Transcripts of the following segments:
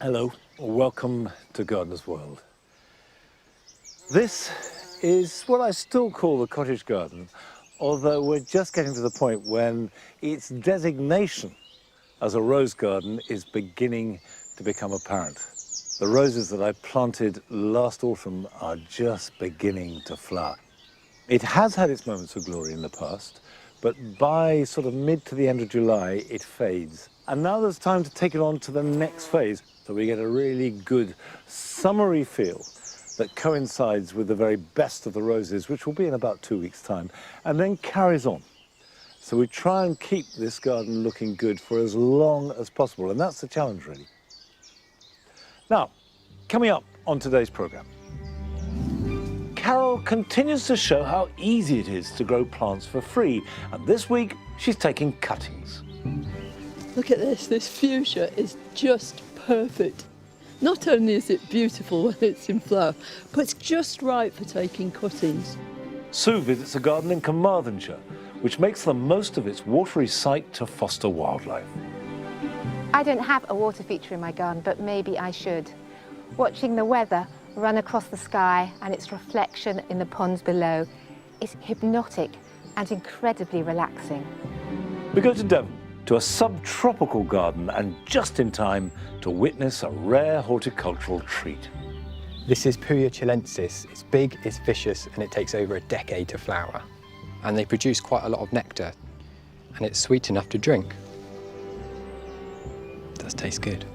Hello, welcome to Gardener's World. This is what I still call the cottage garden, although we're just getting to the point when its designation as a rose garden is beginning to become apparent. The roses that I planted last autumn are just beginning to flower. It has had its moments of glory in the past, but by sort of mid to the end of July, it fades. And now there's time to take it on to the next phase. So we get a really good summery feel that coincides with the very best of the roses, which will be in about 2 weeks' time, and then carries on. So we try and keep this garden looking good for as long as possible, and that's the challenge, really. Now, coming up on today's programme, Carol continues to show how easy it is to grow plants for free, and this week she's taking cuttings. Look at this fuchsia is just perfect. Not only is it beautiful when it's in flower, but it's just right for taking cuttings. Sue visits a garden in Carmarthenshire, which makes the most of its watery site to foster wildlife. I don't have a water feature in my garden, but maybe I should. Watching the weather run across the sky and its reflection in the ponds below is hypnotic and incredibly relaxing. We go to Devon, to a subtropical garden, and just in time to witness a rare horticultural treat. This is Puya chilensis. It's big, it's vicious, and it takes over a decade to flower. And they produce quite a lot of nectar, and it's sweet enough to drink. It does taste good.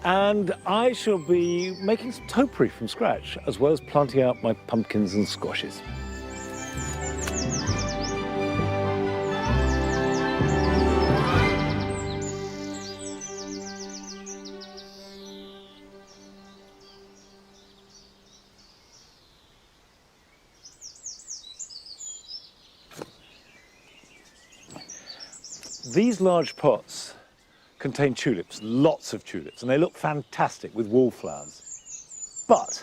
And I shall be making some topiary from scratch, as well as planting out my pumpkins and squashes. These large pots contain tulips, lots of tulips, and they look fantastic with wallflowers. But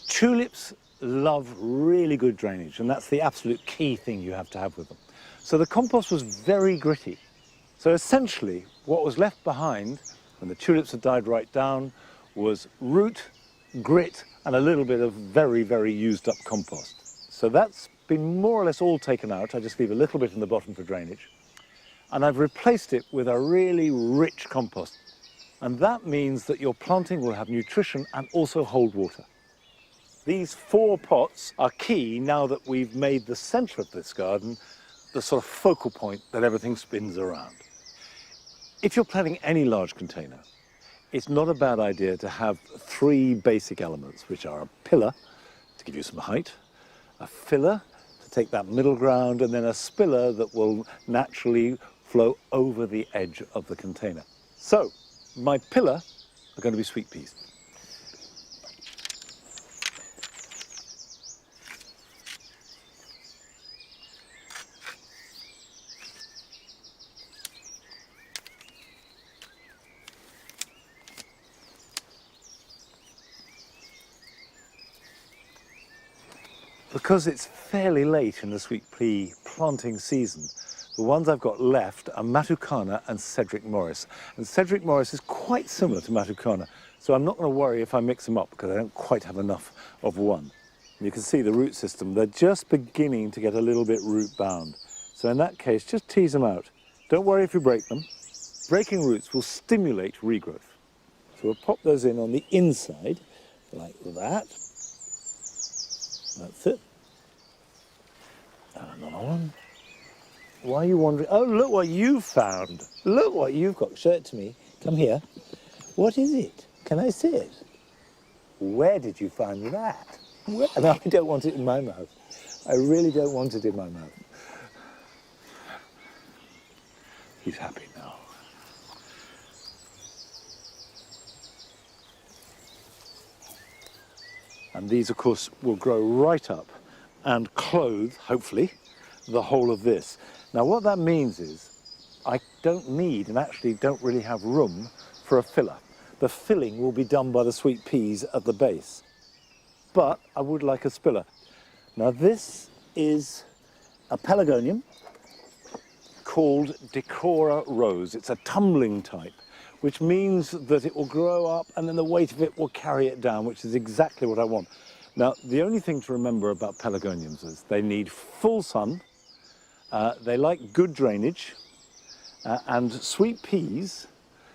tulips love really good drainage, and that's the absolute key thing you have to have with them. So the compost was very gritty. So essentially, what was left behind when the tulips had died right down was root, grit, and a little bit of very, very used up compost. So that's been more or less all taken out. I just leave a little bit in the bottom for drainage. And I've replaced it with a really rich compost. And that means that your planting will have nutrition and also hold water. These 4 pots are key now that we've made the centre of this garden the sort of focal point that everything spins around. If you're planting any large container, it's not a bad idea to have 3 basic elements, which are a pillar to give you some height, a filler to take that middle ground, and then a spiller that will naturally flow over the edge of the container. So, my pillar are going to be sweet peas. Because it's fairly late in the sweet pea planting season, the ones I've got left are Matukana and Cedric Morris. And Cedric Morris is quite similar to Matukana, so I'm not going to worry if I mix them up because I don't quite have enough of one. And you can see the root system, they're just beginning to get a little bit root bound. So in that case, just tease them out. Don't worry if you break them. Breaking roots will stimulate regrowth. So we'll pop those in on the inside, like that. That's it. And another one. Why are you wandering? Oh, look what you've found. Look what you've got. Show it to me. Come here. What is it? Can I see it? Where did you find that? Where? No, I don't want it in my mouth. I really don't want it in my mouth. He's happy now. And these, of course, will grow right up and clothe, hopefully, the whole of this. Now, what that means is I don't need and actually don't really have room for a filler. The filling will be done by the sweet peas at the base. But I would like a spiller. Now, this is a pelargonium called Decora rose. It's a tumbling type, which means that it will grow up and then the weight of it will carry it down, which is exactly what I want. Now, the only thing to remember about pelargoniums is they need full sun, they like good drainage, and sweet peas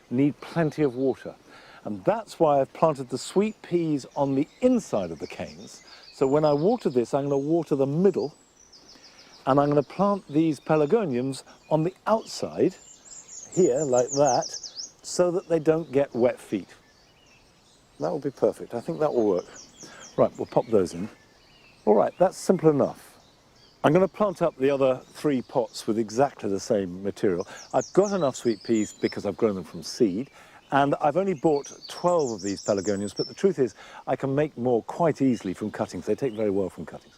need plenty of water. And that's why I've planted the sweet peas on the inside of the canes. So when I water this, I'm going to water the middle, and I'm going to plant these pelargoniums on the outside, here, like that, so that they don't get wet feet. That will be perfect. I think that will work. Right, we'll pop those in. All right, that's simple enough. I'm going to plant up the other 3 pots with exactly the same material. I've got enough sweet peas because I've grown them from seed, and I've only bought 12 of these pelargoniums, but the truth is I can make more quite easily from cuttings. They take very well from cuttings.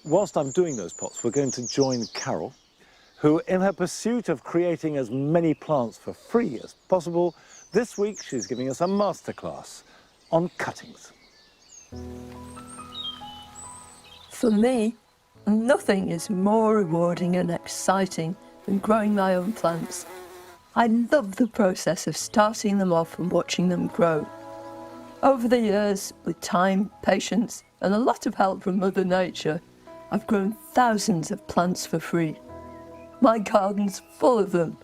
Whilst I'm doing those pots, we're going to join Carol, who, in her pursuit of creating as many plants for free as possible, this week she's giving us a masterclass on cuttings. For me, nothing is more rewarding and exciting than growing my own plants. I love the process of starting them off and watching them grow. Over the years, with time, patience, and a lot of help from Mother Nature, I've grown thousands of plants for free. My garden's full of them.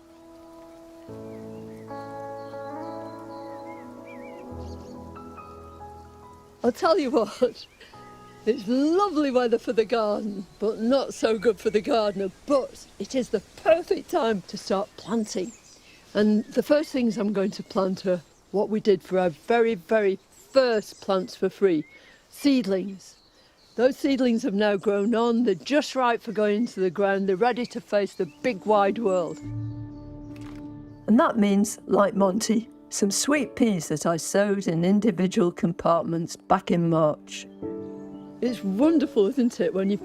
I'll tell you what, it's lovely weather for the garden, but not so good for the gardener. But it is the perfect time to start planting. And the first things I'm going to plant are what we did for our very, very first plants for free, seedlings. Those seedlings have now grown on, they're just right for going into the ground, they're ready to face the big wide world. And that means, like Monty, some sweet peas that I sowed in individual compartments back in March. It's wonderful, isn't it, when you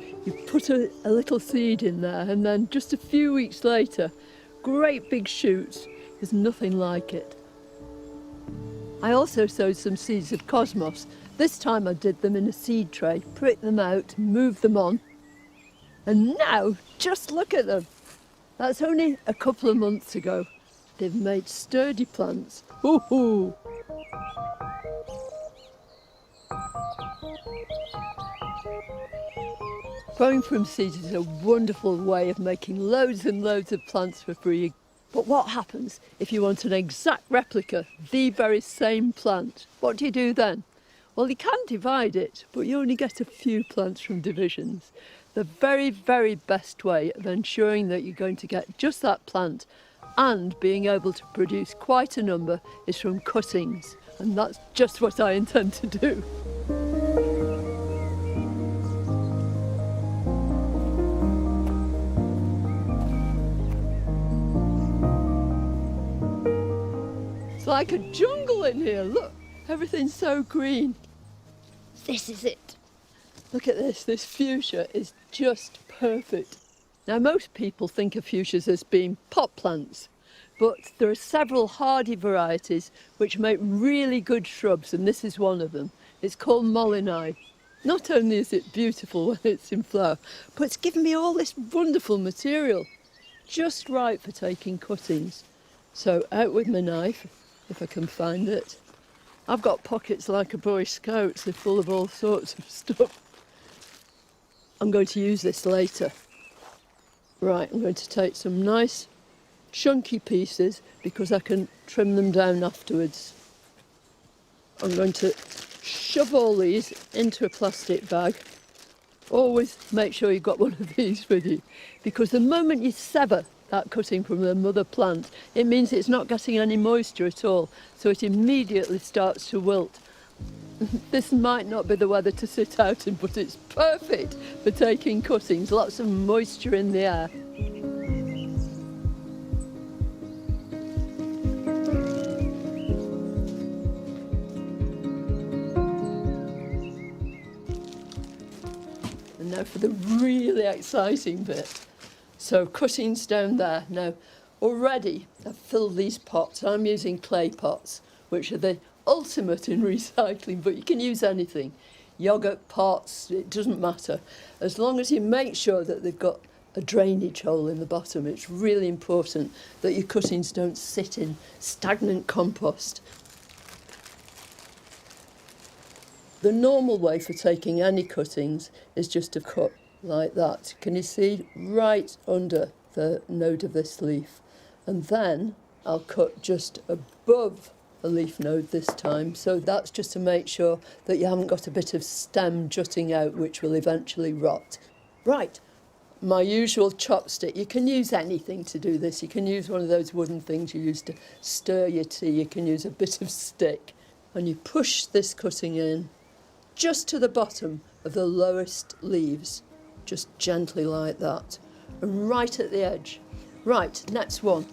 put a little seed in there and then just a few weeks later, great big shoots. There's nothing like it. I also sowed some seeds of cosmos. This time I did them in a seed tray, pricked them out, moved them on. And now, just look at them. That's only a couple of months ago. They've made sturdy plants. Hoo-hoo! Growing from seeds is a wonderful way of making loads and loads of plants for free. But what happens if you want an exact replica, the very same plant? What do you do then? Well, you can divide it, but you only get a few plants from divisions. The very, very best way of ensuring that you're going to get just that plant and being able to produce quite a number is from cuttings. And that's just what I intend to do. It's like a jungle in here, look, everything's so green. This is it. Look at this fuchsia is just perfect. Now most people think of fuchsias as being pot plants, but there are several hardy varieties which make really good shrubs, and this is one of them. It's called Mollini. Not only is it beautiful when it's in flower, but it's given me all this wonderful material, just right for taking cuttings. So out with my knife, if I can find it. I've got pockets like a Boy Scout, they're full of all sorts of stuff. I'm going to use this later. Right, I'm going to take some nice chunky pieces because I can trim them down afterwards. I'm going to shove all these into a plastic bag. Always make sure you've got one of these with you, because the moment you sever that cutting from the mother plant, it means it's not getting any moisture at all, so it immediately starts to wilt. This might not be the weather to sit out in, but it's perfect for taking cuttings, lots of moisture in the air. And now for the really exciting bit. So cuttings down there. Now, already I've filled these pots. I'm using clay pots, which are the ultimate in recycling, but you can use anything. Yogurt pots, it doesn't matter. As long as you make sure that they've got a drainage hole in the bottom. It's really important that your cuttings don't sit in stagnant compost. The normal way for taking any cuttings is just to cut like that. Can you see? Right under the node of this leaf. And then I'll cut just above a leaf node this time. So that's just to make sure that you haven't got a bit of stem jutting out, which will eventually rot. Right, my usual chopstick. You can use anything to do this. You can use one of those wooden things you use to stir your tea. You can use a bit of stick. And you push this cutting in just to the bottom of the lowest leaves, just gently like that, and right at the edge. Right, next one.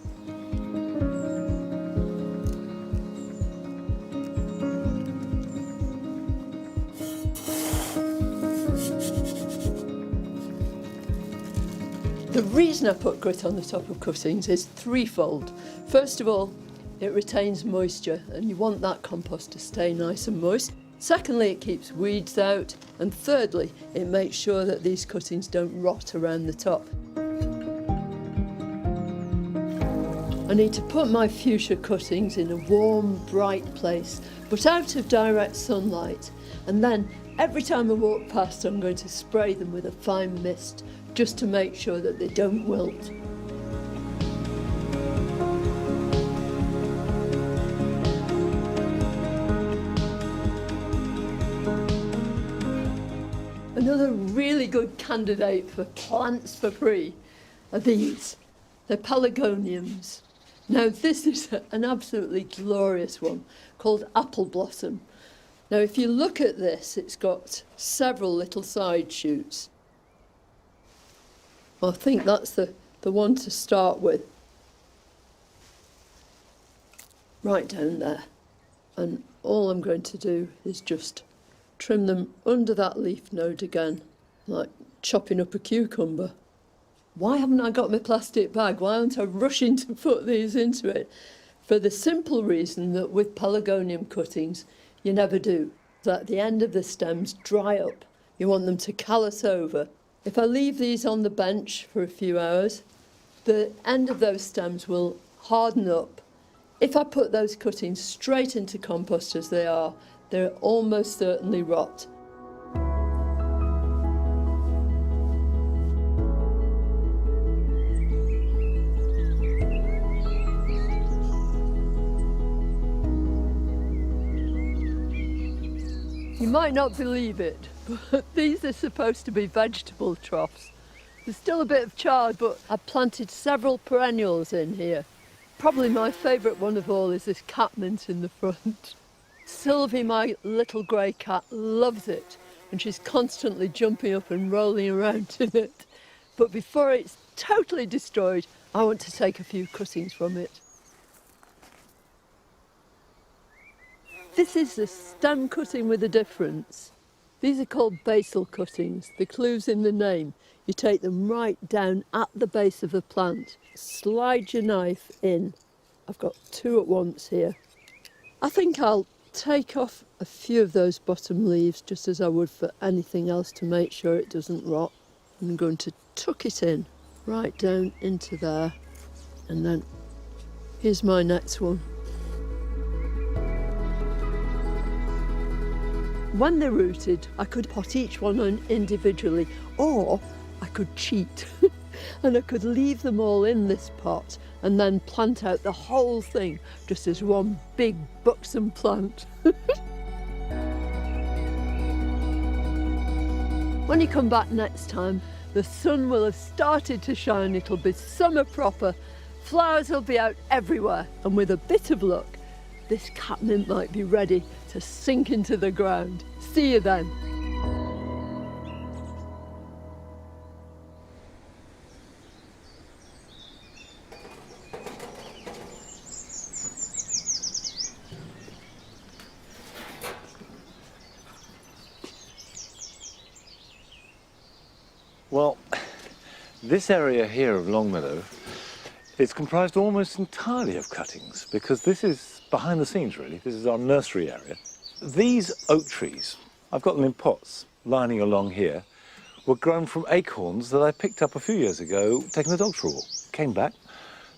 The reason I put grit on the top of cuttings is threefold. First of all, it retains moisture, and you want that compost to stay nice and moist. Secondly, it keeps weeds out. And thirdly, it makes sure that these cuttings don't rot around the top. I need to put my fuchsia cuttings in a warm, bright place, but out of direct sunlight. And then every time I walk past, I'm going to spray them with a fine mist, just to make sure that they don't wilt. Another really good candidate for plants for free are these. They're pelargoniums. Now this is an absolutely glorious one called apple blossom. Now if you look at this, it's got several little side shoots. Well, I think that's the one to start with. Right down there. And all I'm going to do is just trim them under that leaf node again, like chopping up a cucumber. Why haven't I got my plastic bag? Why aren't I rushing to put these into it? For the simple reason that with pelargonium cuttings, you never do. At the end of the stems dry up. You want them to callus over. If I leave these on the bench for a few hours, the end of those stems will harden up. If I put those cuttings straight into compost as they are, they'll almost certainly rot. You might not believe it, but these are supposed to be vegetable troughs. There's still a bit of chard, but I've planted several perennials in here. Probably my favourite one of all is this catmint in the front. Sylvie, my little grey cat, loves it, and she's constantly jumping up and rolling around in it. But before it's totally destroyed, I want to take a few cuttings from it. This is a stem cutting with a difference. These are called basal cuttings. The clue's in the name. You take them right down at the base of the plant. Slide your knife in. I've got two at once here. I think I'll take off a few of those bottom leaves, just as I would for anything else, to make sure it doesn't rot. I'm going to tuck it in right down into there. And then here's my next one. When they're rooted, I could pot each one on individually, or I could cheat and I could leave them all in this pot and then plant out the whole thing just as one big buxom plant. When you come back next time, the sun will have started to shine. It'll be summer proper. Flowers will be out everywhere, and with a bit of luck, this catmint might be ready to sink into the ground. See you then. Well, this area here of Longmeadow is comprised almost entirely of cuttings, because this is behind the scenes, really. This is our nursery area. These oak trees, I've got them in pots lining along here. were grown from acorns that I picked up a few years ago, taking the dogs for a walk. Came back,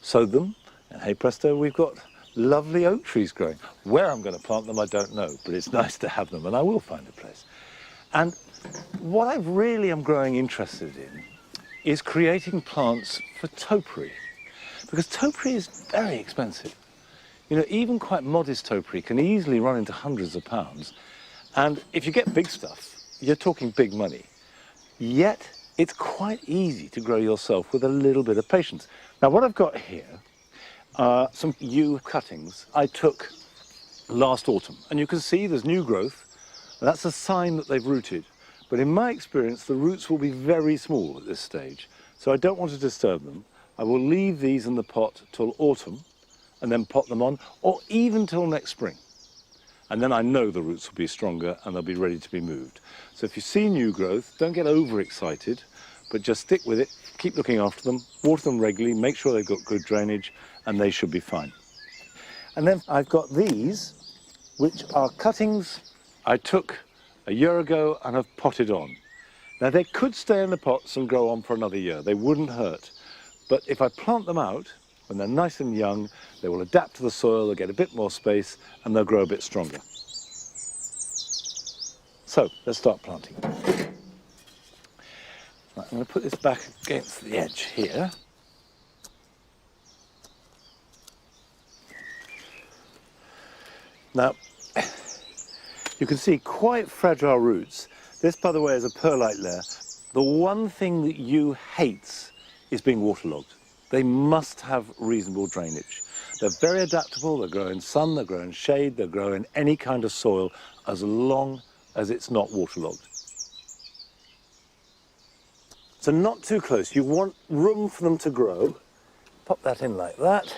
sowed them, and hey presto, we've got lovely oak trees growing. Where I'm going to plant them, I don't know, but it's nice to have them, and I will find a place. And what I really am growing interested in is creating plants for topiary, because topiary is very expensive. You know, even quite modest topiary can easily run into hundreds of pounds, and if you get big stuff, you're talking big money. Yet, it's quite easy to grow yourself with a little bit of patience. Now, what I've got here are some yew cuttings I took last autumn, and you can see there's new growth, and that's a sign that they've rooted. But in my experience, the roots will be very small at this stage, so I don't want to disturb them. I will leave these in the pot till autumn, and then pot them on, or even till next spring. And then I know the roots will be stronger and they'll be ready to be moved. So if you see new growth, don't get overexcited, but just stick with it, keep looking after them, water them regularly, make sure they've got good drainage, and they should be fine. And then I've got these, which are cuttings I took a year ago and have potted on. Now they could stay in the pots and grow on for another year, they wouldn't hurt. But if I plant them out, when they're nice and young, they will adapt to the soil, they'll get a bit more space, and they'll grow a bit stronger. So, let's start planting. Right, I'm going to put this back against the edge here. Now, you can see quite fragile roots. This, by the way, is a perlite layer. The one thing that yew hates is being waterlogged. They must have reasonable drainage. They're very adaptable, they grow in sun, they grow in shade, they grow in any kind of soil as long as it's not waterlogged. So not too close, you want room for them to grow. Pop that in like that.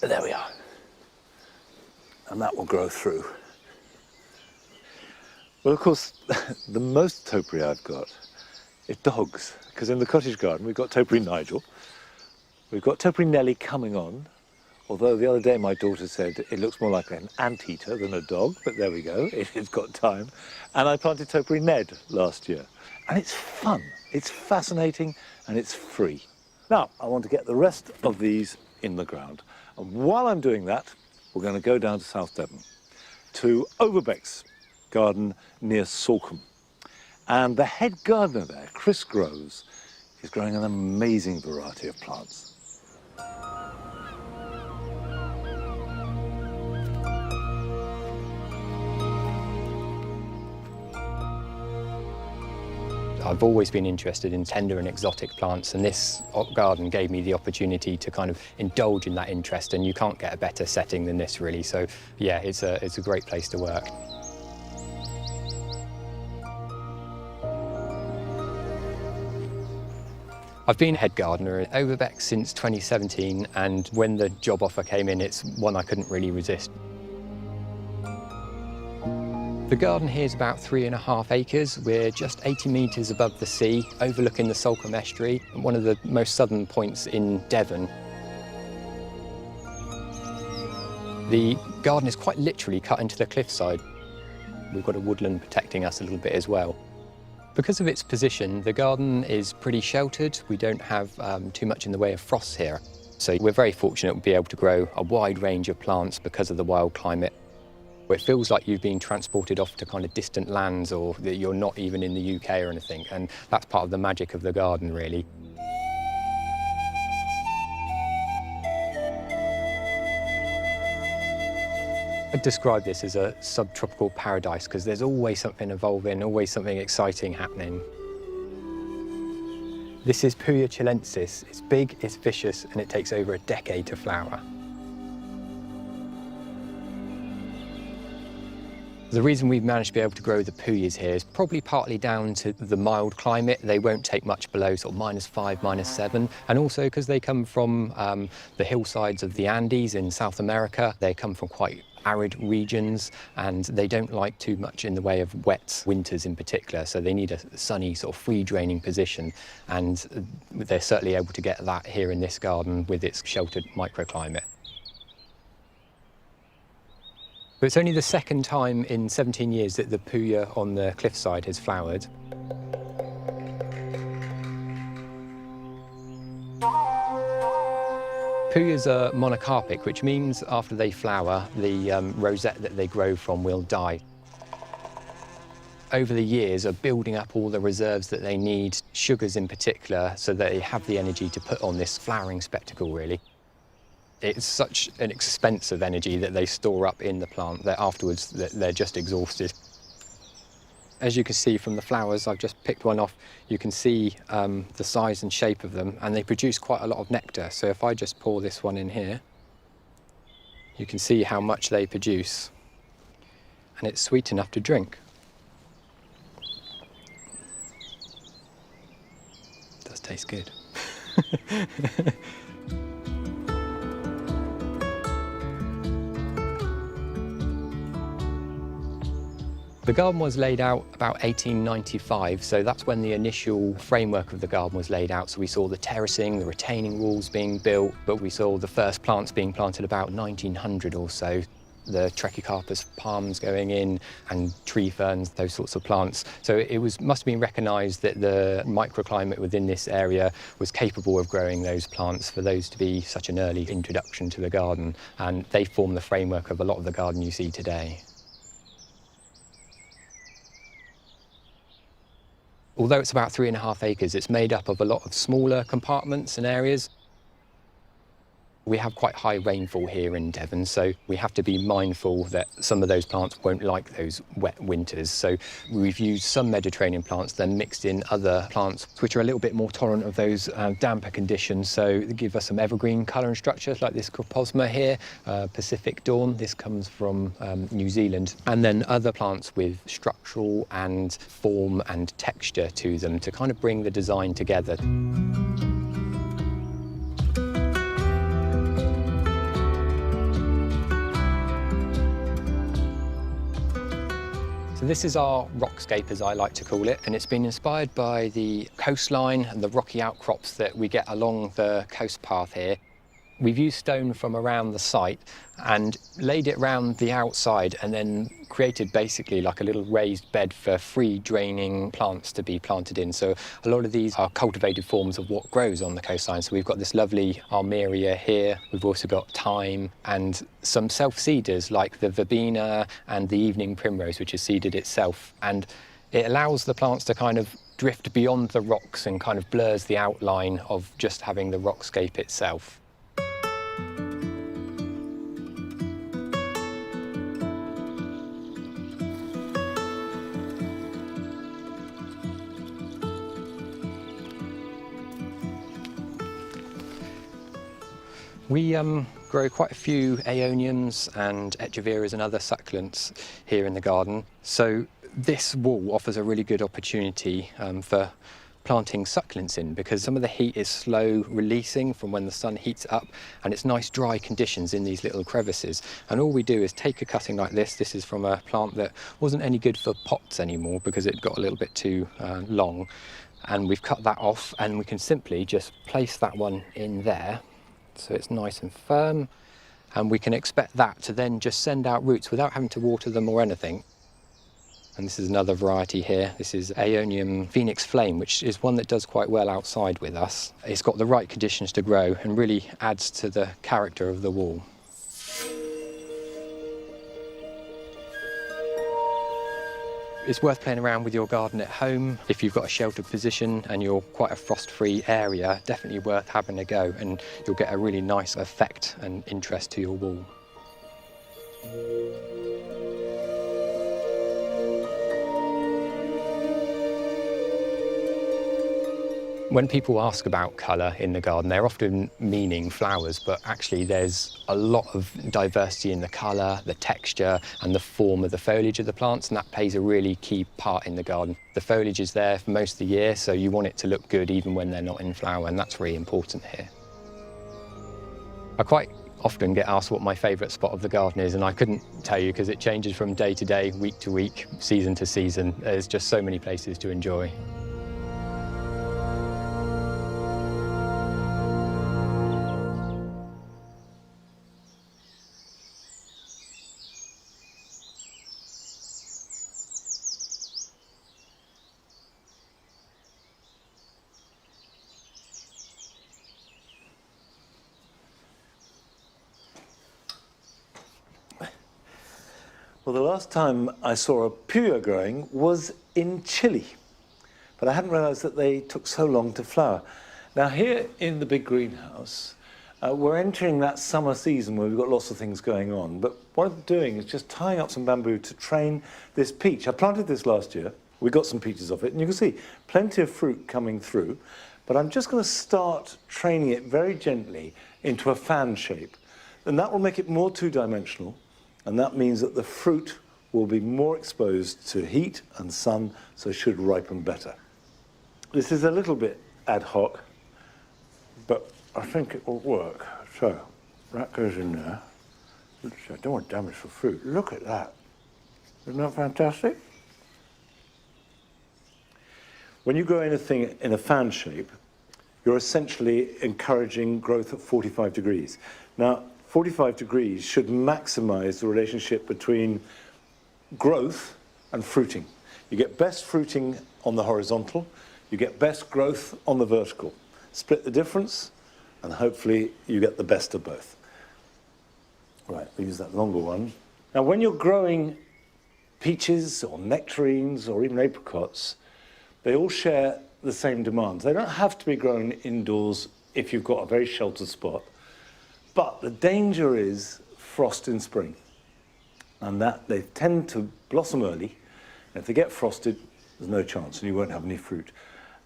There we are. And that will grow through. Well, of course, the most topiary I've got is dogs, because in the cottage garden we've got topiary Nigel, we've got topiary Nellie coming on, although the other day my daughter said it looks more like an anteater than a dog, but there we go, it's got time. And I planted topiary Ned last year, and it's fun, it's fascinating, and it's free. Now, I want to get the rest of these in the ground, and while I'm doing that, we're going to go down to South Devon, to Overbeck's garden near Suffolk. And the head gardener there, Chris Groves, is growing an amazing variety of plants. I've always been interested in tender and exotic plants, and this garden gave me the opportunity to kind of indulge in that interest, and you can't get a better setting than this, really. So, yeah, it's a great place to work. I've been head gardener at Overbeck since 2017, and when the job offer came in, it's one I couldn't really resist. The garden here is about 3.5 acres. We're just 80 metres above the sea, overlooking the Suffolk estuary, one of the most southern points in Devon. The garden is quite literally cut into the cliffside. We've got a woodland protecting us a little bit as well. Because of its position, the garden is pretty sheltered. We don't have too much in the way of frost here. So we're very fortunate to be able to grow a wide range of plants because of the wild climate. It feels like you've been transported off to kind of distant lands, or that you're not even in the UK or anything, and that's part of the magic of the garden, really. I'd describe this as a subtropical paradise because there's always something evolving, always something exciting happening. This is Puya chilensis. It's big, it's vicious, and it takes over a decade to flower. The reason we've managed to be able to grow the Puyas here is probably partly down to the mild climate. They won't take much below sort of -5, -7, and also because they come from the hillsides of the Andes in South America. They come from quite arid regions, and they don't like too much in the way of wet winters in particular, so they need a sunny, sort of free-draining position, and they're certainly able to get that here in this garden with its sheltered microclimate. But it's only the second time in 17 years that the Puya on the cliffside has flowered. Puyas are monocarpic, which means after they flower, the rosette that they grow from will die. Over the years are building up all the reserves that they need, sugars in particular, so that they have the energy to put on this flowering spectacle, really. It's such an expensive energy that they store up in the plant that afterwards they're just exhausted. As you can see from the flowers, I've just picked one off, you can see the size and shape of them, and they produce quite a lot of nectar. So if I just pour this one in here, you can see how much they produce, and it's sweet enough to drink. It does taste good. The garden was laid out about 1895, so that's when the initial framework of the garden was laid out. So we saw the terracing, the retaining walls being built, but we saw the first plants being planted about 1900 or so. The Trachycarpus palms going in and tree ferns, those sorts of plants. So it must have been recognised that the microclimate within this area was capable of growing those plants for those to be such an early introduction to the garden. And they form the framework of a lot of the garden you see today. Although it's about 3.5 acres, it's made up of a lot of smaller compartments and areas. We have quite high rainfall here in Devon, so we have to be mindful that some of those plants won't like those wet winters. So we've used some Mediterranean plants, then mixed in other plants which are a little bit more tolerant of those damper conditions. So they give us some evergreen colour and structure, like this Croposma here, Pacific Dawn. This comes from New Zealand. And then other plants with structural and form and texture to them to kind of bring the design together. So this is our rockscape, as I like to call it, and it's been inspired by the coastline and the rocky outcrops that we get along the coast path here. We've used stone from around the site and laid it around the outside and then created basically like a little raised bed for free draining plants to be planted in. So a lot of these are cultivated forms of what grows on the coastline. So we've got this lovely armeria here. We've also got thyme and some self-seeders like the verbena and the evening primrose, which is seeded itself. And it allows the plants to kind of drift beyond the rocks and kind of blurs the outline of just having the rockscape itself. We grow quite a few aeoniums and echeveras and other succulents here in the garden. So this wall offers a really good opportunity for planting succulents in, because some of the heat is slow releasing from when the sun heats up, and it's nice dry conditions in these little crevices. And all we do is take a cutting like this. This is from a plant that wasn't any good for pots anymore because it got a little bit too long. And we've cut that off, and we can simply just place that one in there. So it's nice and firm, and we can expect that to then just send out roots without having to water them or anything. And this is another variety here. This is Aeonium Phoenix Flame, which is one that does quite well outside with us. It's got the right conditions to grow and really adds to the character of the wall. It's worth playing around with your garden at home. If you've got a sheltered position and you're quite a frost-free area, definitely worth having a go, and you'll get a really nice effect and interest to your wall. When people ask about colour in the garden, they're often meaning flowers, but actually there's a lot of diversity in the colour, the texture and the form of the foliage of the plants, and that plays a really key part in the garden. The foliage is there for most of the year, so you want it to look good even when they're not in flower, and that's really important here. I quite often get asked what my favourite spot of the garden is, and I couldn't tell you because it changes from day to day, week to week, season to season. There's just so many places to enjoy. Well, the last time I saw a Puya growing was in Chile, but I hadn't realised that they took so long to flower. Now here in the big greenhouse, we're entering that summer season where we've got lots of things going on, but what I'm doing is just tying up some bamboo to train this peach. I planted this last year, we got some peaches off it, and you can see plenty of fruit coming through, but I'm just going to start training it very gently into a fan shape, and that will make it more two-dimensional, and that means that the fruit will be more exposed to heat and sun, so it should ripen better. This is a little bit ad hoc, but I think it will work. So that goes in there. I don't want damage for fruit. Look at that. Isn't that fantastic? When you grow anything in a fan shape, you're essentially encouraging growth at 45 degrees. Now, 45 degrees should maximize the relationship between growth and fruiting. You get best fruiting on the horizontal, you get best growth on the vertical. Split the difference, and hopefully you get the best of both. Right, we'll use that longer one. Now, when you're growing peaches or nectarines or even apricots, they all share the same demands. They don't have to be grown indoors if you've got a very sheltered spot, but the danger is frost in spring, and that they tend to blossom early, and if they get frosted, there's no chance, and you won't have any fruit.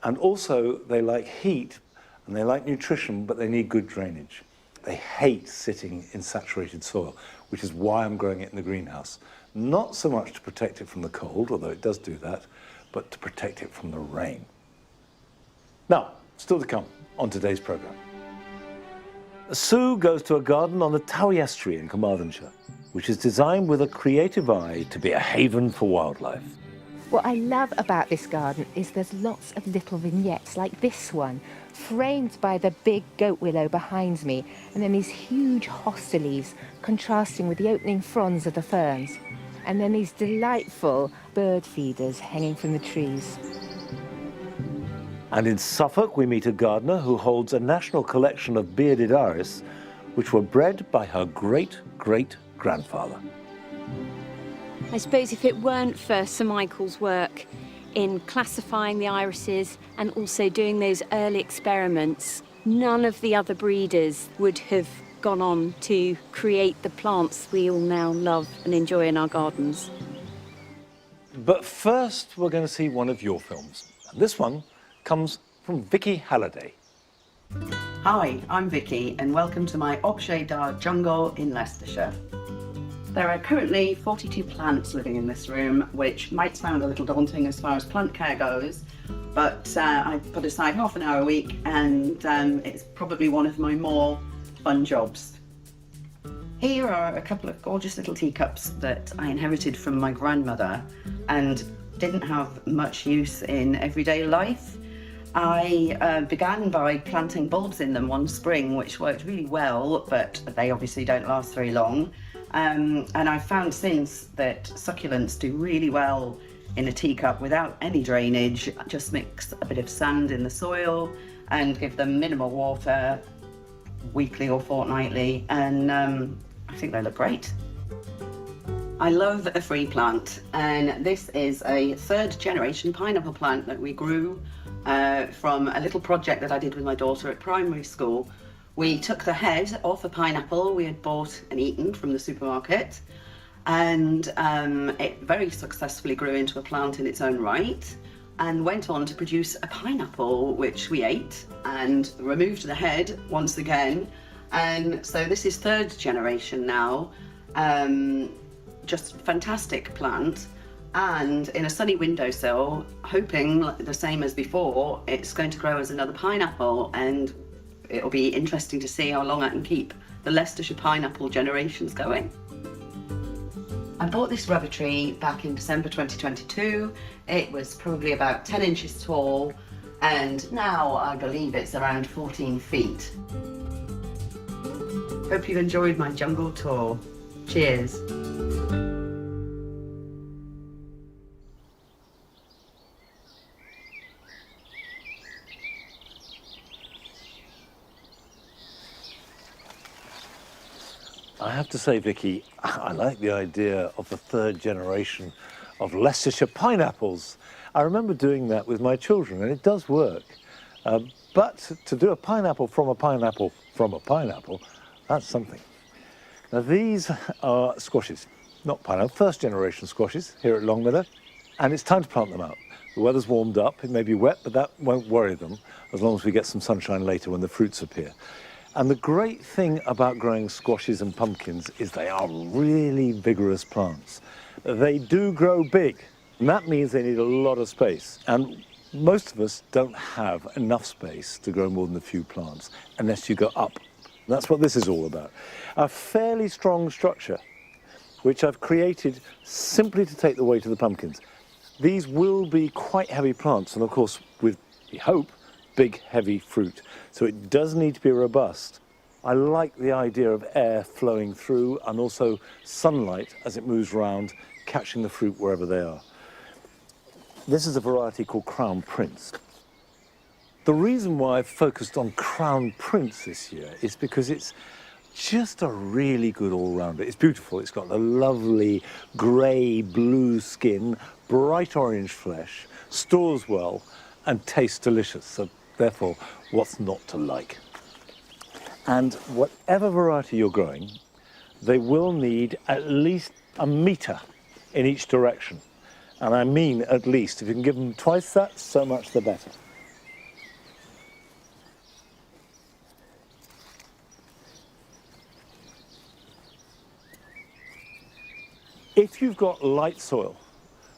And also, they like heat, and they like nutrition, but they need good drainage. They hate sitting in saturated soil, which is why I'm growing it in the greenhouse. Not so much to protect it from the cold, although it does do that, but to protect it from the rain. Now, still to come on today's programme. Sue goes to a garden on the Towy estuary in Carmarthenshire, which is designed with a creative eye to be a haven for wildlife. What I love about this garden is there's lots of little vignettes like this one, framed by the big goat willow behind me, and then these huge hosta leaves contrasting with the opening fronds of the ferns, and then these delightful bird feeders hanging from the trees. And in Suffolk, we meet a gardener who holds a national collection of bearded iris, which were bred by her great-great-grandfather. I suppose if it weren't for Sir Michael's work in classifying the irises and also doing those early experiments, none of the other breeders would have gone on to create the plants we all now love and enjoy in our gardens. But first, we're going to see one of your films. And this one comes from Vicky Halliday. Hi, I'm Vicky and welcome to my Objet d'Art jungle in Leicestershire. There are currently 42 plants living in this room, which might sound a little daunting as far as plant care goes, but I put aside half an hour a week and it's probably one of my more fun jobs. Here are a couple of gorgeous little teacups that I inherited from my grandmother and didn't have much use in everyday life. I began by planting bulbs in them one spring, which worked really well, but they obviously don't last very long. And I've found since that succulents do really well in a teacup without any drainage. Just mix a bit of sand in the soil and give them minimal water weekly or fortnightly, and I think they look great. I love a free plant, and this is a third generation pineapple plant that we grew from a little project that I did with my daughter at primary school. We took the head off a pineapple we had bought and eaten from the supermarket, and it very successfully grew into a plant in its own right and went on to produce a pineapple which we ate and removed the head once again. And so this is third generation now. Just fantastic plant, and in a sunny windowsill, hoping the same as before, it's going to grow as another pineapple, and it'll be interesting to see how long I can keep the Leicestershire pineapple generations going. I bought this rubber tree back in December 2022. It was probably about 10 inches tall, and now I believe it's around 14 feet. Hope you've enjoyed my jungle tour. Cheers. I have to say, Vicky, I like the idea of the third generation of Leicestershire pineapples. I remember doing that with my children, and it does work. But to do a pineapple from a pineapple from a pineapple, that's something. Now, these are squashes, not pineapple, first generation squashes here at Longmeadow, and it's time to plant them out. The weather's warmed up, it may be wet, but that won't worry them as long as we get some sunshine later when the fruits appear. And the great thing about growing squashes and pumpkins is they are really vigorous plants. They do grow big, and that means they need a lot of space. And most of us don't have enough space to grow more than a few plants unless you go up. That's what this is all about. A fairly strong structure, which I've created simply to take the weight of the pumpkins. These will be quite heavy plants, and of course, with, we hope, big, heavy fruit. So it does need to be robust. I like the idea of air flowing through and also sunlight as it moves around, catching the fruit wherever they are. This is a variety called Crown Prince. The reason why I've focused on Crown Prince this year is because it's just a really good all-rounder. It's beautiful. It's got the lovely grey-blue skin, bright orange flesh, stores well, and tastes delicious. So therefore, what's not to like? And whatever variety you're growing, they will need at least a metre in each direction. And I mean at least. If you can give them twice that, so much the better. If you've got light soil,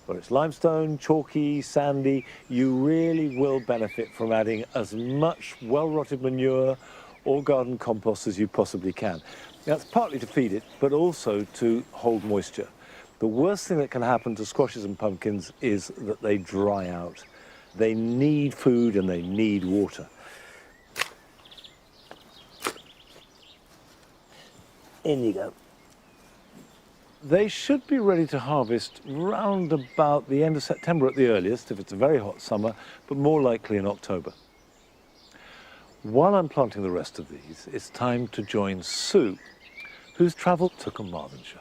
whether it's limestone, chalky, sandy, you really will benefit from adding as much well-rotted manure or garden compost as you possibly can. That's partly to feed it, but also to hold moisture. The worst thing that can happen to squashes and pumpkins is that they dry out. They need food and they need water. In you go. They should be ready to harvest round about the end of September at the earliest, if it's a very hot summer, but more likely in October. While I'm planting the rest of these, it's time to join Sue, who's travelled to Carmarthenshire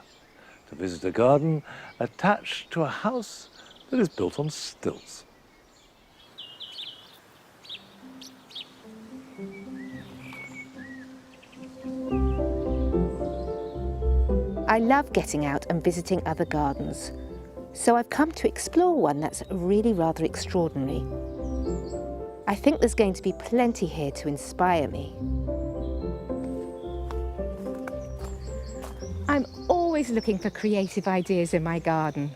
to visit a garden attached to a house that is built on stilts. I love getting out and visiting other gardens, so I've come to explore one that's really rather extraordinary. I think there's going to be plenty here to inspire me. I'm always looking for creative ideas in my garden,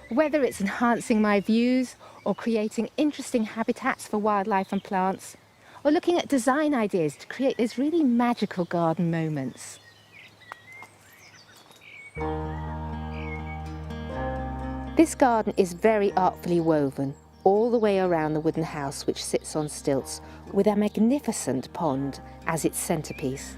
whether it's enhancing my views or creating interesting habitats for wildlife and plants, or looking at design ideas to create those really magical garden moments. This garden is very artfully woven all the way around the wooden house, which sits on stilts with a magnificent pond as its centrepiece.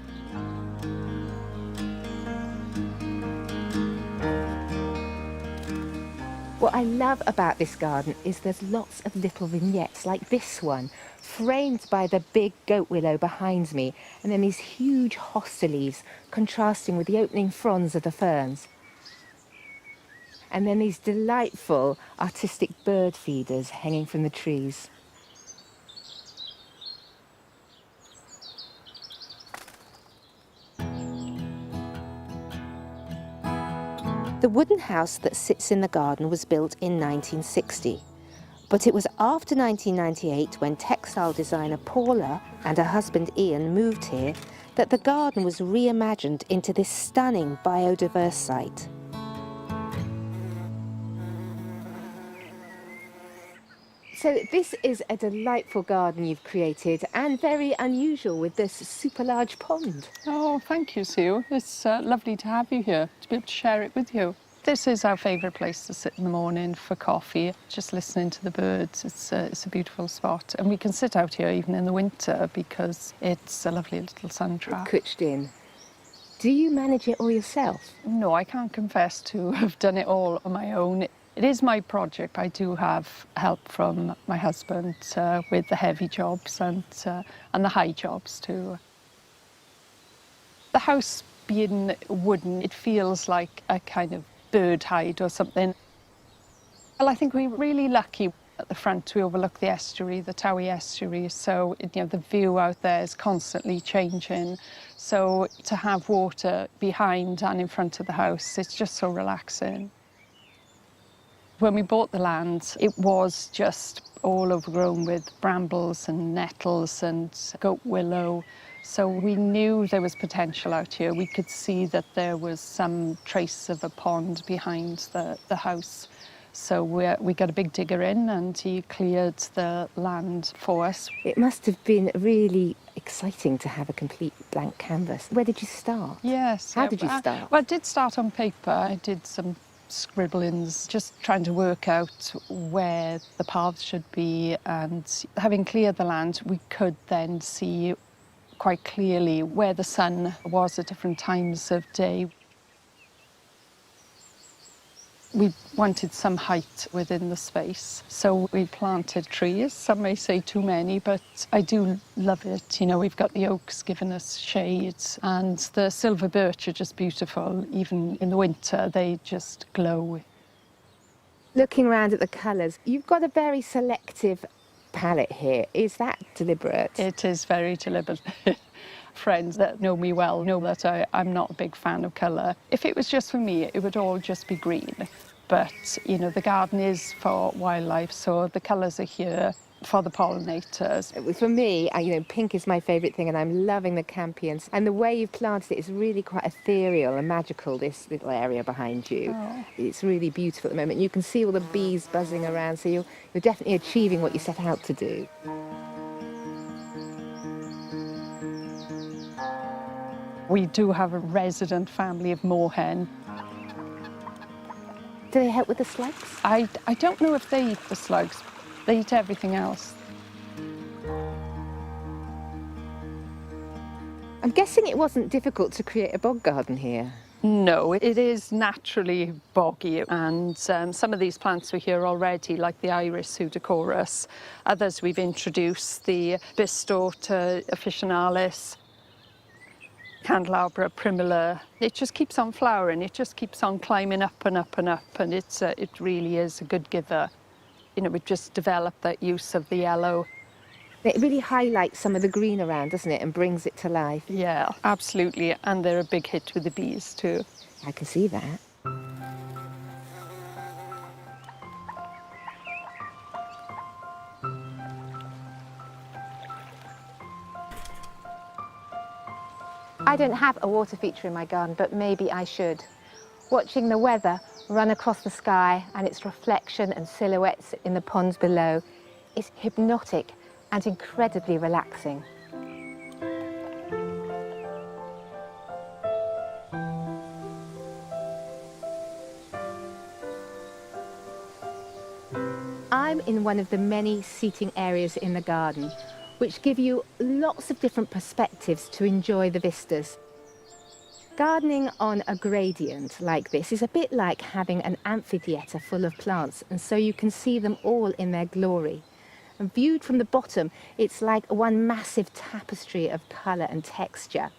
What I love about this garden is there's lots of little vignettes like this one, framed by the big goat willow behind me, and then these huge hosta leaves contrasting with the opening fronds of the ferns. And then these delightful artistic bird feeders hanging from the trees. The wooden house that sits in the garden was built in 1960, but it was after 1998, when textile designer Paula and her husband Ian moved here, that the garden was reimagined into this stunning biodiverse site. So this is a delightful garden you've created, and very unusual with this super large pond. Oh, thank you, Sue. It's lovely to have you here, to be able to share it with you. This is our favourite place to sit in the morning for coffee, just listening to the birds. It's a beautiful spot. And we can sit out here even in the winter because it's a lovely little sun trap. Cutched in. Do you manage it all yourself? No, I can't confess to have done it all on my own. It is my project. I do have help from my husband with the heavy jobs and the high jobs too. The house being wooden, it feels like a kind of bird hide or something. Well, I think we're really lucky. At the front, we overlook the estuary, the Towy estuary, so the view out there is constantly changing. So to have water behind and in front of the house, it's just so relaxing. When we bought the land, it was just all overgrown with brambles and nettles and goat willow. So we knew there was potential out here. We could see that there was some trace of a pond behind the house. So we got a big digger in and he cleared the land for us. It must have been really exciting to have a complete blank canvas. Where did you start? Yes. How did you start? Well, I did start on paper. I did some scribblings, just trying to work out where the paths should be. And having cleared the land, we could then see quite clearly where the sun was at different times of day. We wanted some height within the space, so we planted trees. Some may say too many, but I do love it. We've got the oaks giving us shades, and the silver birch are just beautiful. Even in the winter, they just glow. Looking around at the colours, you've got a very selective palette here. Is that deliberate? It is very deliberate. Friends that know me well know that I'm not a big fan of colour. If it was just for me, it would all just be green. But, the garden is for wildlife, so the colours are here for the pollinators. For me, pink is my favourite thing, and I'm loving the campions. And the way you've planted it is really quite ethereal and magical, this little area behind you. Oh. It's really beautiful at the moment. You can see all the bees buzzing around, so you're definitely achieving what you set out to do. We do have a resident family of moorhen. Do they help with the slugs? I don't know if they eat the slugs. They eat everything else. I'm guessing it wasn't difficult to create a bog garden here. No, it is naturally boggy, and some of these plants were here already, like the iris pseudochorus. Others we've introduced, the Bistota officinalis, Candelabra primula. It just keeps on flowering. It just keeps on climbing up and up and up, and it really is a good giver. We've just developed that use of the yellow. It really highlights some of the green around, doesn't it, and brings it to life. Yeah, absolutely, and they're a big hit with the bees too. I can see that. I don't have a water feature in my garden, but maybe I should. Watching the weather run across the sky and its reflection and silhouettes in the ponds below is hypnotic and incredibly relaxing. I'm in one of the many seating areas in the garden, which give you lots of different perspectives to enjoy the vistas. Gardening on a gradient like this is a bit like having an amphitheatre full of plants, and so you can see them all in their glory. And viewed from the bottom, it's like one massive tapestry of colour and texture.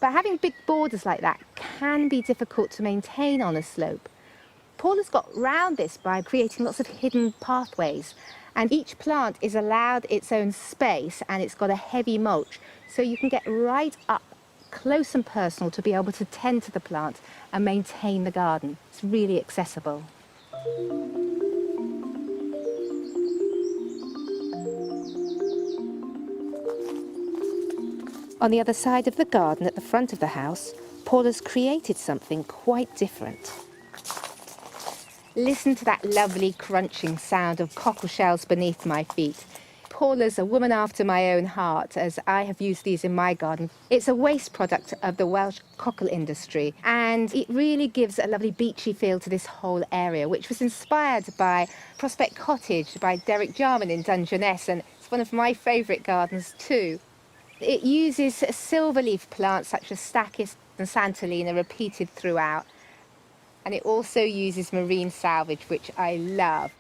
But having big borders like that can be difficult to maintain on a slope. Paula's got round this by creating lots of hidden pathways, and each plant is allowed its own space, and it's got a heavy mulch, so you can get right up close and personal to be able to tend to the plant and maintain the garden. It's really accessible. On the other side of the garden at the front of the house, Paula's created something quite different. Listen to that lovely crunching sound of cockle shells beneath my feet. Paula's a woman after my own heart, as I have used these in my garden. It's a waste product of the Welsh cockle industry, and it really gives a lovely beachy feel to this whole area, which was inspired by Prospect Cottage by Derek Jarman in Dungeness, and it's one of my favourite gardens too. It uses silverleaf plants such as stachys and santolina repeated throughout. And it also uses marine salvage, which I love.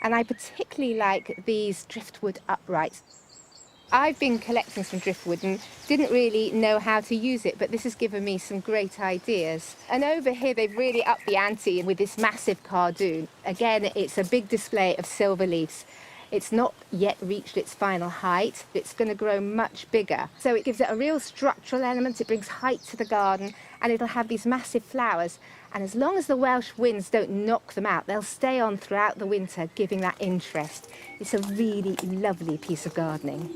And I particularly like these driftwood uprights. I've been collecting some driftwood and didn't really know how to use it, but this has given me some great ideas. And over here, they've really upped the ante with this massive cardoon. Again, it's a big display of silver leaves. It's not yet reached its final height. It's going to grow much bigger. So it gives it a real structural element. It brings height to the garden, and it'll have these massive flowers. And as long as the Welsh winds don't knock them out, they'll stay on throughout the winter, giving that interest. It's a really lovely piece of gardening.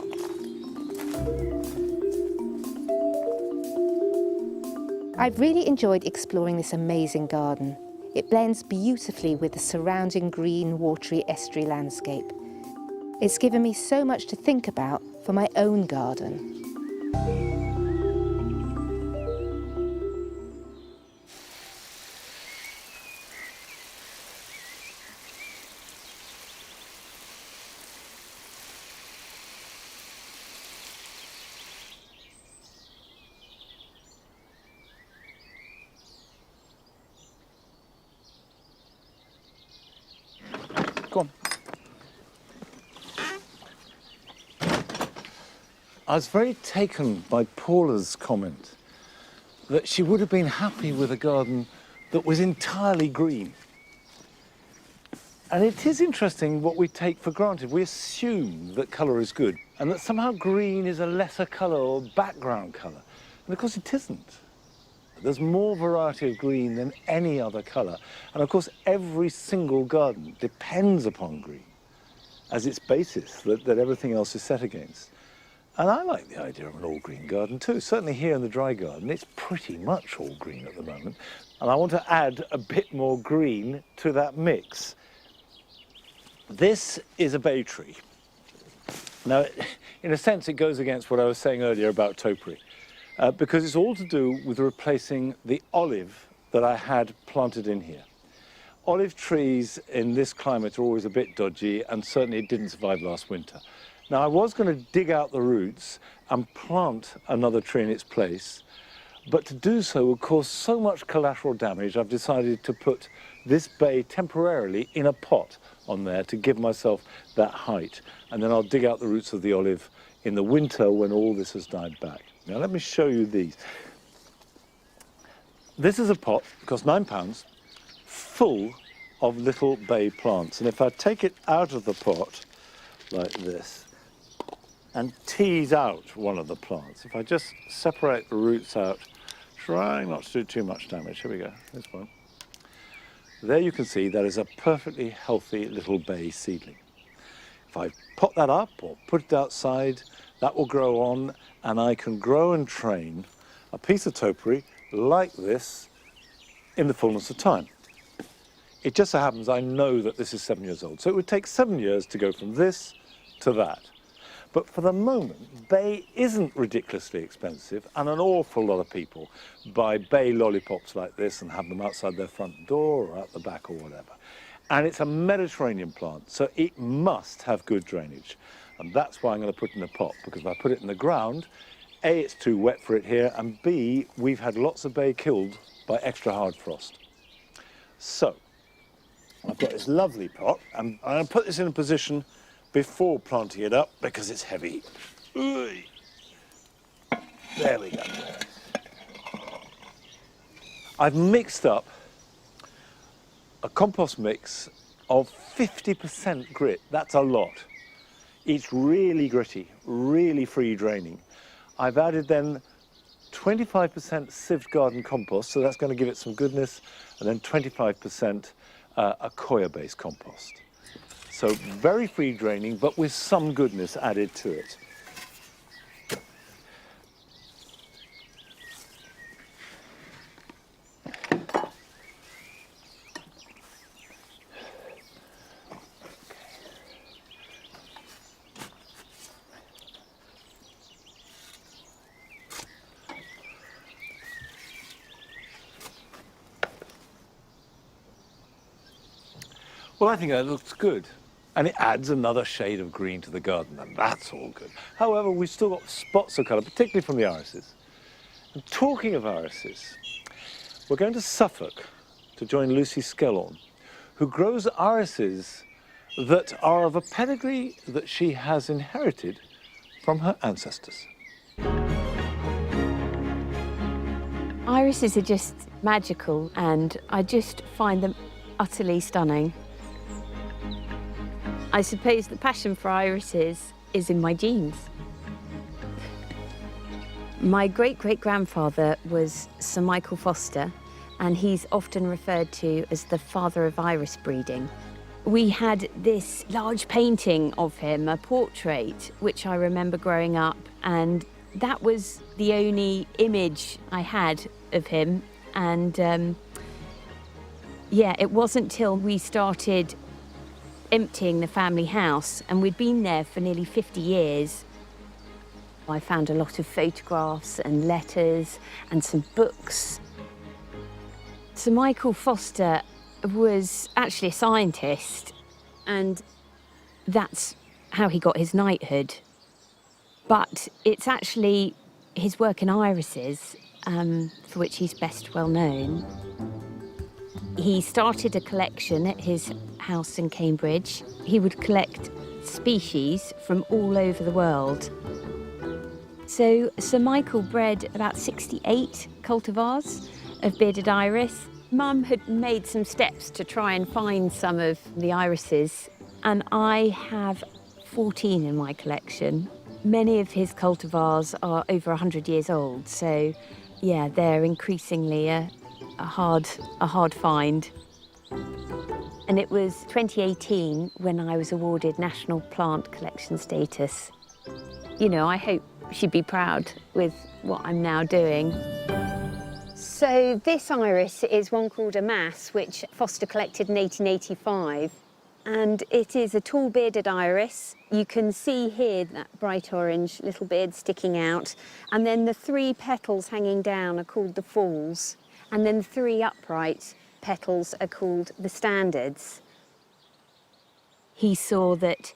I've really enjoyed exploring this amazing garden. It blends beautifully with the surrounding green, watery estuary landscape. It's given me so much to think about for my own garden. Go on. I was very taken by Paula's comment that she would have been happy with a garden that was entirely green. And it is interesting what we take for granted. We assume that colour is good and that somehow green is a lesser colour or background colour. And of course it isn't. There's more variety of green than any other colour. And of course, every single garden depends upon green as its basis that everything else is set against. And I like the idea of an all-green garden too. Certainly here in the dry garden, it's pretty much all green at the moment. And I want to add a bit more green to that mix. This is a bay tree. Now, in a sense, it goes against what I was saying earlier about topiary. Because it's all to do with replacing the olive that I had planted in here. Olive trees in this climate are always a bit dodgy, and certainly it didn't survive last winter. Now, I was going to dig out the roots and plant another tree in its place, but to do so would cause so much collateral damage, I've decided to put this bay temporarily in a pot on there to give myself that height. And then I'll dig out the roots of the olive in the winter when all this has died back. Now let me show you these. This is a pot, it costs £9, full of little bay plants. And if I take it out of the pot like this and tease out one of the plants, if I just separate the roots out, trying not to do too much damage, here we go, this one. There you can see that is a perfectly healthy little bay seedling. If I pot that up or put it outside, that will grow on, and I can grow and train a piece of topiary like this in the fullness of time. It just so happens I know that this is 7 years old, so it would take 7 years to go from this to that. But for the moment, bay isn't ridiculously expensive, and an awful lot of people buy bay lollipops like this and have them outside their front door or out the back or whatever. And it's a Mediterranean plant, so it must have good drainage. And that's why I'm going to put it in a pot, because if I put it in the ground, A, it's too wet for it here, and B, we've had lots of bay killed by extra hard frost. So, I've got this lovely pot, and I'm going to put this in a position before planting it up, because it's heavy. There we go. I've mixed up a compost mix of 50% grit. That's a lot. It's really gritty, really free draining. I've added then 25% sieved garden compost, so that's going to give it some goodness, and then 25% Acoya-based compost. So very free draining, but with some goodness added to it. Well, I think that looks good. And it adds another shade of green to the garden, and that's all good. However, we've still got spots of colour, particularly from the irises. And talking of irises, we're going to Suffolk to join Lucy Skellorn, who grows irises that are of a pedigree that she has inherited from her ancestors. Irises are just magical, and I just find them utterly stunning. I suppose the passion for irises is in my genes. My great-great-grandfather was Sir Michael Foster, and he's often referred to as the father of iris breeding. We had this large painting of him, a portrait, which I remember growing up, and that was the only image I had of him. And yeah, it wasn't till we started emptying the family house, and we'd been there for nearly 50 years. I found a lot of photographs and letters and some books. Sir Michael Foster was actually a scientist, and that's how he got his knighthood. But it's actually his work in irises for which he's best well known. He started a collection at his house in Cambridge. He would collect species from all over the world. So Sir Michael bred about 68 cultivars of bearded iris. Mum had made some steps to try and find some of the irises, and I have 14 in my collection. Many of his cultivars are over 100 years old, so yeah, they're increasingly a hard find. And it was 2018 when I was awarded National Plant Collection status. You know, I hope she'd be proud with what I'm now doing. So this iris is one called a mass, which Foster collected in 1885. And it is a tall bearded iris. You can see here that bright orange little beard sticking out. And then the 3 petals hanging down are called the falls. And then the 3 upright petals are called the standards. He saw that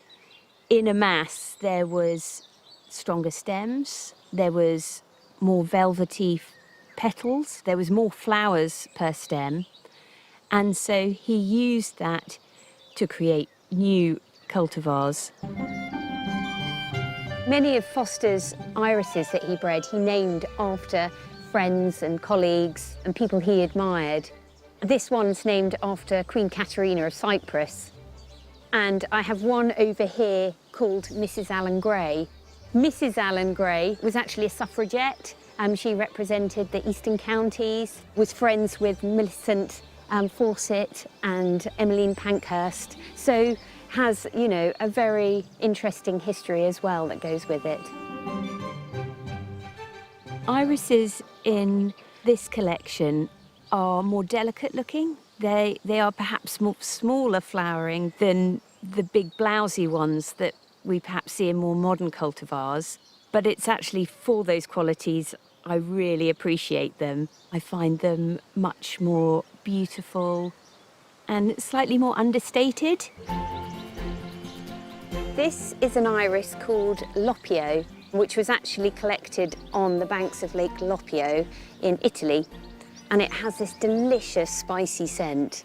in a mass there was stronger stems, there was more velvety petals, there was more flowers per stem, and so he used that to create new cultivars. Many of Foster's irises that he bred, he named after friends and colleagues and people he admired. This one's named after Queen Caterina of Cyprus. And I have one over here called Mrs. Allen Gray. Mrs. Allen Gray was actually a suffragette. She represented the Eastern Counties, was friends with Millicent Fawcett and Emmeline Pankhurst. So has, you know, a very interesting history as well that goes with it. Irises in this collection are more delicate looking. They are perhaps more smaller flowering than the big blousy ones that we perhaps see in more modern cultivars. But it's actually for those qualities I really appreciate them. I find them much more beautiful and slightly more understated. This is an iris called Loppio, which was actually collected on the banks of Lake Loppio in Italy. And it has this delicious spicy scent.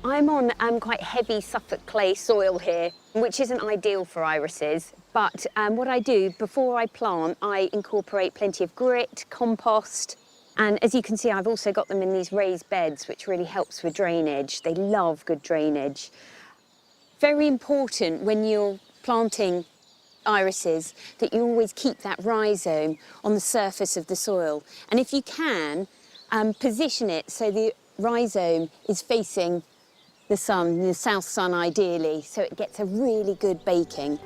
I'm on quite heavy Suffolk clay soil here, which isn't ideal for irises. But what I do, before I plant, I incorporate plenty of grit, compost, and as you can see, I've also got them in these raised beds, which really helps with drainage. They love good drainage. Very important when you're planting irises that you always keep that rhizome on the surface of the soil. And if you can, position it so the rhizome is facing the sun, the south sun ideally, so it gets a really good baking.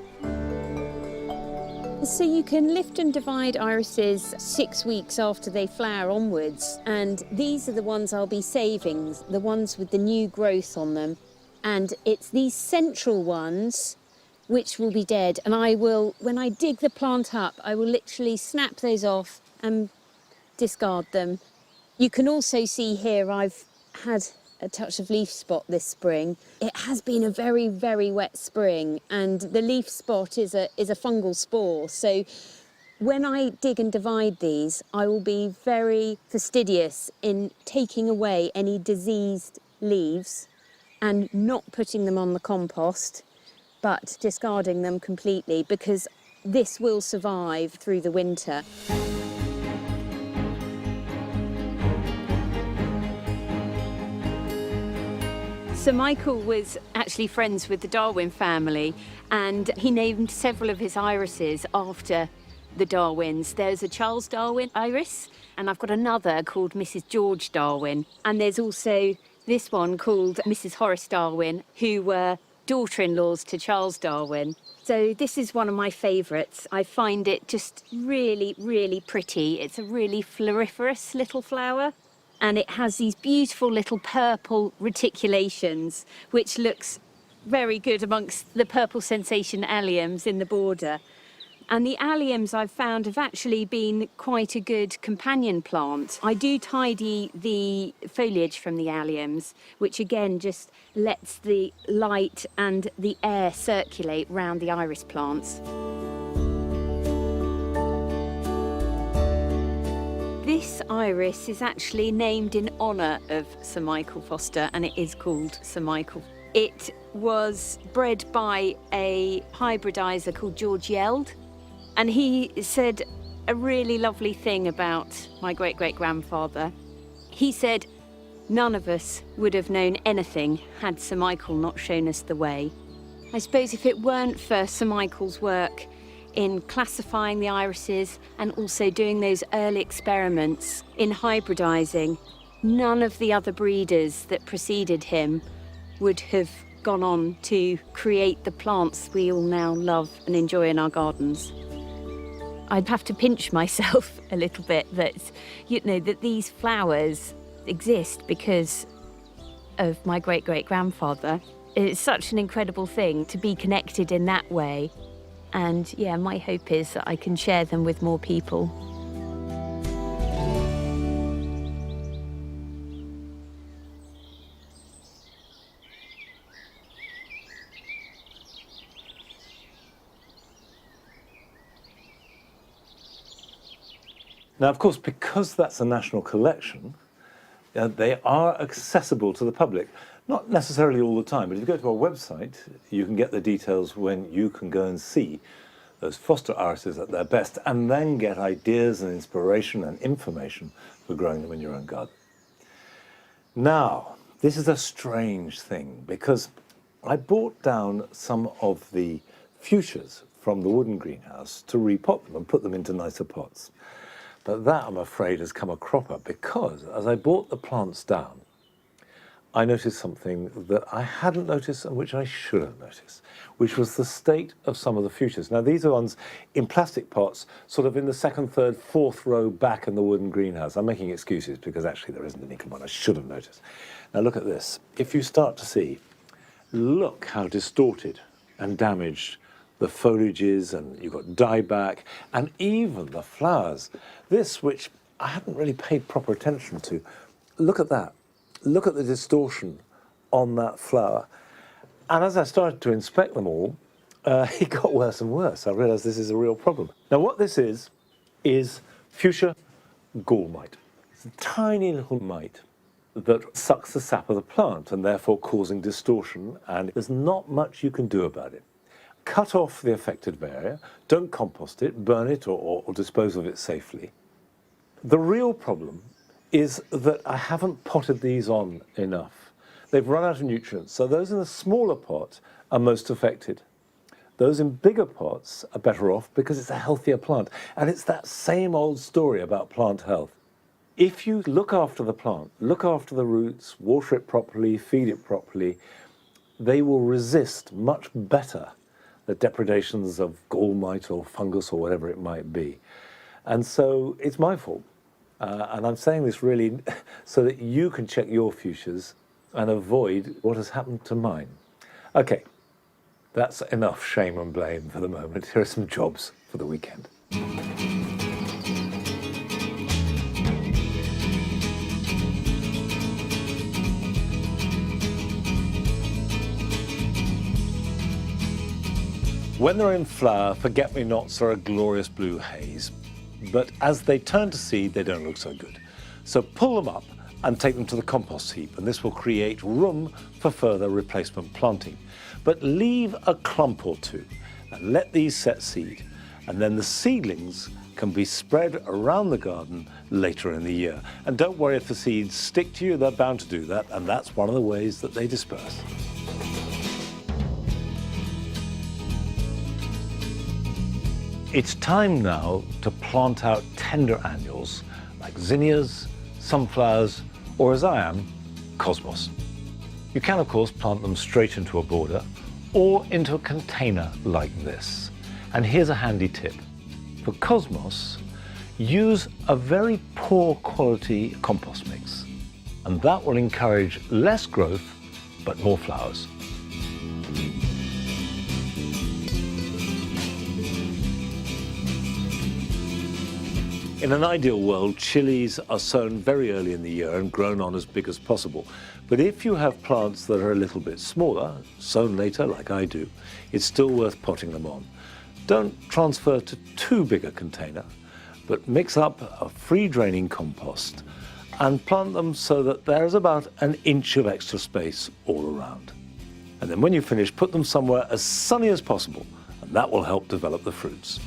So you can lift and divide irises 6 weeks after they flower onwards, and these are the ones I'll be saving, the ones with the new growth on them. And it's these central ones which will be dead, and I will, when I dig the plant up, I will literally snap those off and discard them. You can also see here I've had a touch of leaf spot this spring. It has been a very, very wet spring, and the leaf spot is a fungal spore. So when I dig and divide these, I will be very fastidious in taking away any diseased leaves and not putting them on the compost, but discarding them completely, because this will survive through the winter. Sir Michael was actually friends with the Darwin family, and he named several of his irises after the Darwins. There's a Charles Darwin iris, and I've got another called Mrs. George Darwin. And there's also this one called Mrs. Horace Darwin, who were daughter-in-laws to Charles Darwin. So this is one of my favourites. I find it just really, really pretty. It's a really floriferous little flower, and it has these beautiful little purple reticulations, which looks very good amongst the purple sensation alliums in the border. And the alliums I've found have actually been quite a good companion plant. I do tidy the foliage from the alliums, which again just lets the light and the air circulate round the iris plants. This iris is actually named in honour of Sir Michael Foster, and it is called Sir Michael. It was bred by a hybridiser called George Yeld, and he said a really lovely thing about my great-great-grandfather. He said, none of us would have known anything had Sir Michael not shown us the way. I suppose if it weren't for Sir Michael's work in classifying the irises and also doing those early experiments in hybridising, none of the other breeders that preceded him would have gone on to create the plants we all now love and enjoy in our gardens. I'd have to pinch myself a little bit that, you know, that these flowers exist because of my great-great-grandfather. It's such an incredible thing to be connected in that way. And yeah, my hope is that I can share them with more people. Now, of course, because that's a national collection, they are accessible to the public. Not necessarily all the time, but if you go to our website, you can get the details when you can go and see those Foster irises at their best, and then get ideas and inspiration and information for growing them in your own garden. Now, this is a strange thing, because I brought down some of the fuchsias from the wooden greenhouse to repot them and put them into nicer pots. But that, I'm afraid, has come a cropper, because as I brought the plants down, I noticed something that I hadn't noticed and which I should have noticed, which was the state of some of the fuchsias. Now, these are ones in plastic pots, sort of in the second, third, fourth row back in the wooden greenhouse. I'm making excuses because actually there isn't any one I should have noticed. Now, look at this. If you start to see, look how distorted and damaged the foliage is, and you've got dieback, and even the flowers. This, which I hadn't really paid proper attention to, look at that. Look at the distortion on that flower. And as I started to inspect them all, it got worse and worse. I realised this is a real problem. Now, what this is fuchsia gall mite. It's a tiny little mite that sucks the sap of the plant and therefore causing distortion, and there's not much you can do about it. Cut off the affected area, don't compost it, burn it or dispose of it safely. The real problem is that I haven't potted these on enough. They've run out of nutrients, so those in the smaller pot are most affected. Those in bigger pots are better off because it's a healthier plant, and it's that same old story about plant health. If you look after the plant, look after the roots, water it properly, feed it properly, they will resist much better the depredations of gall mite or fungus or whatever it might be. And so it's my fault. And I'm saying this really so that you can check your fuchsias and avoid what has happened to mine. Okay, that's enough shame and blame for the moment. Here are some jobs for the weekend. When they're in flower, forget-me-nots are a glorious blue haze. But as they turn to seed, they don't look so good. So pull them up and take them to the compost heap, and this will create room for further replacement planting. But leave a clump or two and let these set seed. And then the seedlings can be spread around the garden later in the year. And don't worry if the seeds stick to you, they're bound to do that, and that's one of the ways that they disperse. It's time now to plant out tender annuals like zinnias, sunflowers, or as I am, cosmos. You can, of course, plant them straight into a border or into a container like this. And here's a handy tip. For cosmos, use a very poor quality compost mix, and that will encourage less growth but more flowers. In an ideal world, chilies are sown very early in the year and grown on as big as possible. But if you have plants that are a little bit smaller, sown later like I do, it's still worth potting them on. Don't transfer to too big a container, but mix up a free draining compost and plant them so that there's about an inch of extra space all around. And then when you finish, put them somewhere as sunny as possible, and that will help develop the fruits.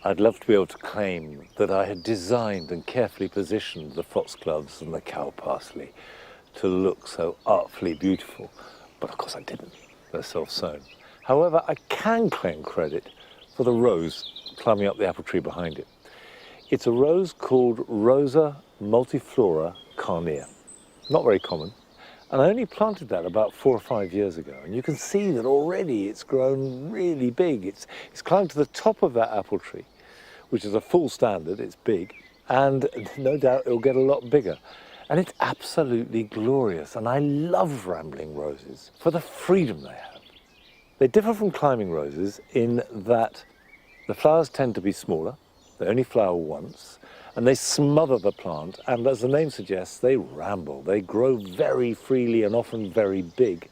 I'd love to be able to claim that I had designed and carefully positioned the foxgloves and the cow parsley to look so artfully beautiful, but of course I didn't. They're self-sown. However, I can claim credit for the rose climbing up the apple tree behind it. It's a rose called Rosa multiflora carnea. Not very common. And I only planted that about 4 or 5 years ago. And you can see that already it's grown really big. It's climbed to the top of that apple tree, which is a full standard, it's big. And no doubt it'll get a lot bigger. And it's absolutely glorious. And I love rambling roses for the freedom they have. They differ from climbing roses in that the flowers tend to be smaller. They only flower once. And they smother the plant, and as the name suggests, they ramble. They grow very freely and often very big.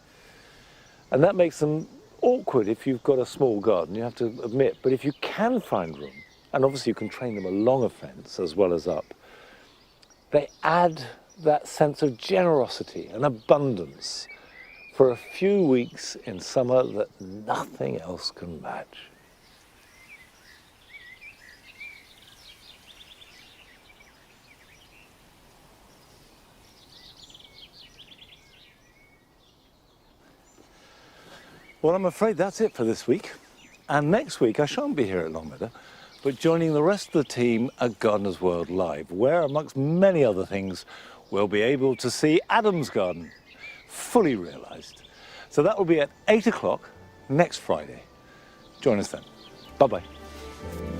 And that makes them awkward if you've got a small garden, you have to admit. But if you can find room, and obviously you can train them along a fence as well as up, they add that sense of generosity and abundance for a few weeks in summer that nothing else can match. Well, I'm afraid that's it for this week. And next week, I shan't be here at Longmeadow, but joining the rest of the team at Gardener's World Live, where, amongst many other things, we'll be able to see Adam's garden fully realised. So that will be at 8 o'clock next Friday. Join us then. Bye-bye.